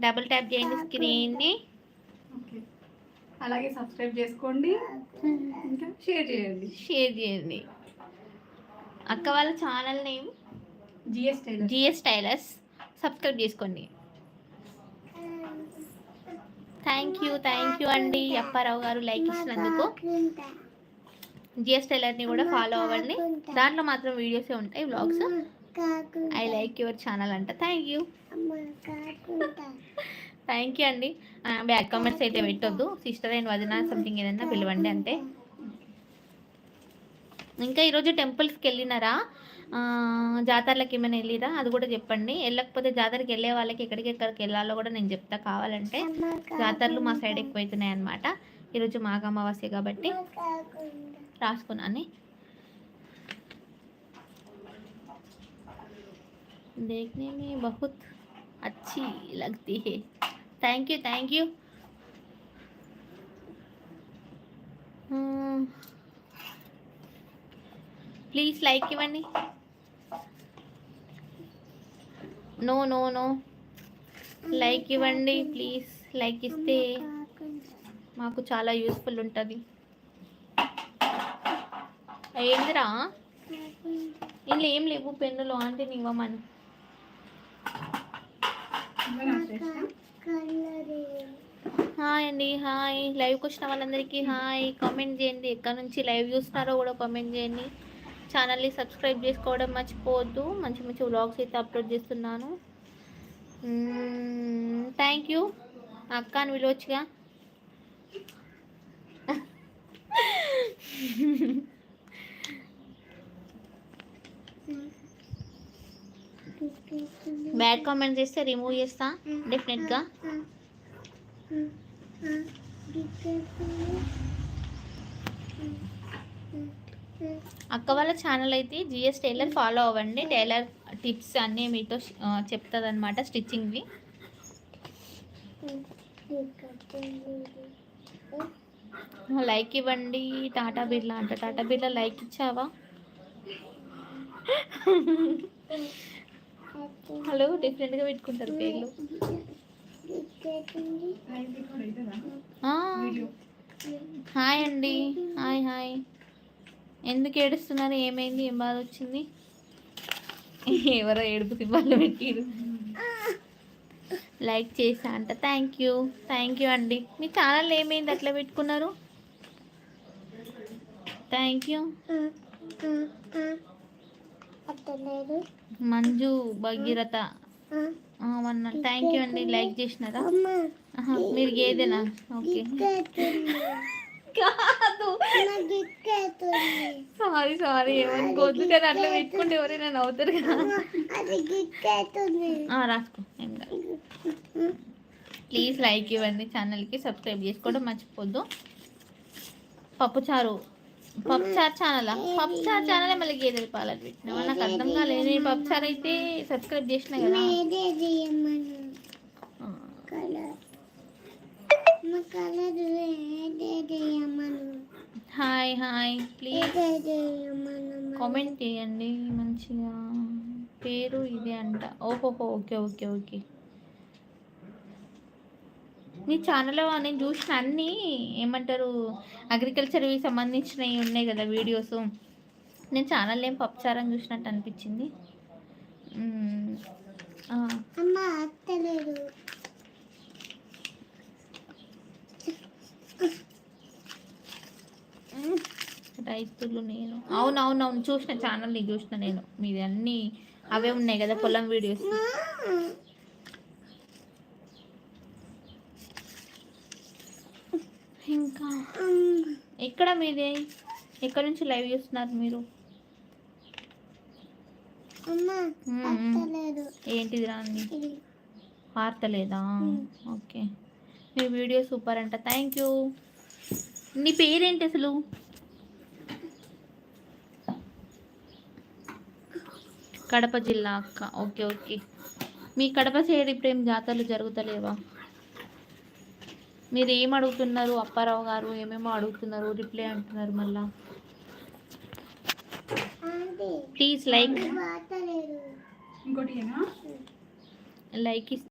Double tap చేయండి స్క్రీన్ని. Okay, అలాగే subscribe చేసుకోండి, ఇంకా షేర్ చేయండి. అక్క వాళ్ళ channel name GS tailors. Subscribe చేసుకోండి. థ్యాంక్ యూ అండి అప్పారావు గారు లైక్ ఇచ్చినందుకు. జిఎస్ టైలర్ని కూడా ఫాలో అవ్వండి, దాంట్లో మాత్రం వీడియోసే ఉంటాయి, vlogs. I like your channel అంట. థ్యాంక్ యూ అండి. బ్యాక్ కామెంట్స్ అయితే పెట్టొద్దు. సిస్టర్ అండ్ వదిన సంథింగ్ ఏదైనా పిలవండి అంతే. ఇంకా ఈరోజు టెంపుల్స్కి వెళ్ళినారా, జాతరలకు ఏమైనా వెళ్ళిరా అది కూడా చెప్పండి. వెళ్ళకపోతే జాతరకి వెళ్ళే వాళ్ళకి ఎక్కడికి వెళ్ళాలో కూడా నేను చెప్తా కావాలంటే. జాతరలు మా సైడ్ ఎక్కువైతున్నాయి అన్నమాట. ఈరోజు మాఘ అమావాస్య కాబట్టి రాసుకున్నాను. देखने में बहुत अच्छी लगती है. Thank you. ప్లీజ్ లైక్ ఇవ్వండి. నో లైక్ ఇవ్వండి ప్లీజ్. లైక్ ఇస్తే మాకు చాలా యూస్ఫుల్ ఉంటుంది. ఏందిరా ఇంట్లో ఏం లేవు పెన్నులు, ఆంటీని ఇవ్వమని. హాయ్ అండి, హాయ్. లైవ్కి వచ్చిన వాళ్ళందరికీ హాయ్. కామెంట్ చేయండి, ఎక్కడి నుంచి లైవ్ చూస్తున్నారో కూడా కామెంట్ చేయండి. ఛానల్ని సబ్స్క్రైబ్ చేసుకోవడం మర్చిపోవద్దు. మంచి మంచి వ్లాగ్స్ అయితే అప్లోడ్ చేస్తున్నాను. Thank you. అక్క అని విలువచ్చుగా. బ్యాడ్ కామెంట్ చేస్తే రిమూవ్ చేస్తా డెఫినెట్గా. అక్క వాళ్ళ ఛానల్ అయితే జిఎస్ టైలర్ ఫాలో అవ్వండి. టైలర్ టిప్స్ అన్నీ మీతో చెప్తుంది అనమాట, స్టిచ్చింగ్వి. లైక్ ఇవ్వండి. టాటా బిర్లా అంట. టాటా బిర్లా లైక్ ఇచ్చావా? హలో, డిఫరెంట్గా పెట్టుకుంటారు పేర్లు. హాయ్ అండి, హాయ్. ఎందుకు ఏడుస్తున్నారు? ఏమైంది? ఏం బాధ వచ్చింది? ఎవరో ఏడుపు సింబల్ పెట్టిరు. లైక్ చేసా అంట. థ్యాంక్ యూ అండి. మీ ఛానల్ ఏమైంది అట్లా పెట్టుకున్నారు? Thank you. Manju Bhagiratha thank you అండి. లైక్ చేసినారా? మీరు గేదేనా? ఓకే. కాదు, సారీ ఏమనుకోవద్దు, కానీ అట్లా పెట్టుకుంటే ఎవరైనా నవ్వుతారు కదా. రాసుకో, ఏం కాదు. ప్లీజ్ లైక్ ఇవ్వండి, ఛానల్కి సబ్స్క్రైబ్ చేసుకోవడం మర్చిపోద్దు. పప్పుచారు ఛానల్ మళ్ళీ గేదెల పాలని పెట్టినా నాకు అర్థం కాలేదు. నేను పప్పుచారు అయితే సబ్స్క్రైబ్ చేసిన కదా. హాయ్ ప్లీజ్ కామెంట్ చేయండి మంచిగా. పేరు ఇదే అంట. ఓహోహో, ఓకే. మీ ఛానల్లో నేను చూసిన అన్నీ ఏమంటారు అగ్రికల్చర్వి సంబంధించినవి ఉన్నాయి కదా వీడియోస్. నేను ఛానల్ ఏం పప్పుచారని చూసినట్టు అనిపించింది. రైతులు నేను అవునవును చూసిన ఛానల్ని చూసిన నేను. మీది అన్నీ అవే ఉన్నాయి కదా పొలం వీడియోస్. ఇంకా ఎక్కడ మీది? ఎక్కడి నుంచి లైవ్ చేస్తున్నారు మీరు? ఏంటిది రాండి? వార్తలేదా? ఓకే. మీ వీడియో సూపర్ అంట. Thank you. నీ పేరేంటి అసలు? కడప జిల్లా అక్క. ఓకే. మీ కడప సైడ్ ఇప్పుడు ఏం జాతరలు జరుగుతలేవా? మీరు ఏం అడుగుతున్నారు అప్పారావు గారు? ఏమేమో అడుగుతున్నారు, రిప్లై అంటున్నారు మళ్ళా. Please like